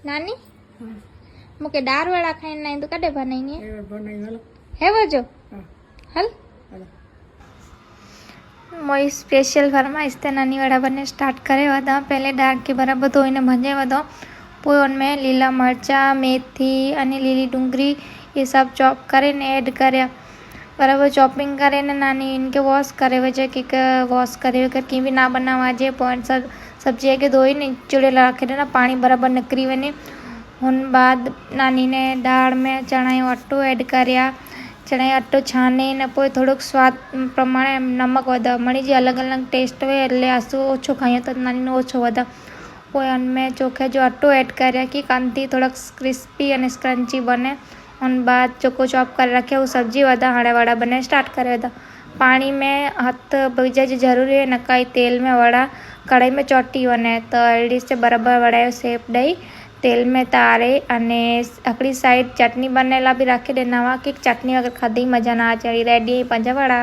नानी मुके दार वाला खाइन नहीं तो कदे बनाई है वो जो हल मोई स्पेशल फरमाइश थे नानी वाला बनने स्टार्ट करे वदा पहले डाक के बराबर धोईने भंजे वदो पोइ उनमें लीला मरचा मेथी अने लीली डूंगरी ये सब चॉप करीने ऐड कर्या बराबर चॉपिंग करीने नानी इनके वॉश करे वजह कि वॉश करे वगैरह की भी ना बनावा जे पॉइंट सब सब्जी के धोईने चुड़ेला रखे देना पानी बराबर निकरी वने उन बाद नानी ने दाल में चना जो अटो ऐड कर्या चना अटो छाने ने पोइ थोड़ोक स्वाद प्रमाणे नमक वधा मळी जे अलग अलग टेस्ट होय एटले आसू ओछो खायो तो नानी ने ओछो वधा पोइ उनमें चोखे जो अटो ऐड कर्या कि कांती थोड़ा क्रिस्पी और स्क्रंची बने उन बाद चोको चॉप कर रखे वो सब्जी वधा हाड़े वड़ा बने स्टार्ट करे था पानी में हाथ बीजा जो जरूरी है नकाई तेल में वड़ा कढ़ाई में चोटी वने तो एडी से बराबर वड़ा शेप दई तेल में तारे अने अकड़ी साइड चटनी बनेला भी रखी देना कि चटनी अगर खाधी मजा ना चढ़ी रेडी पंजा वड़ा।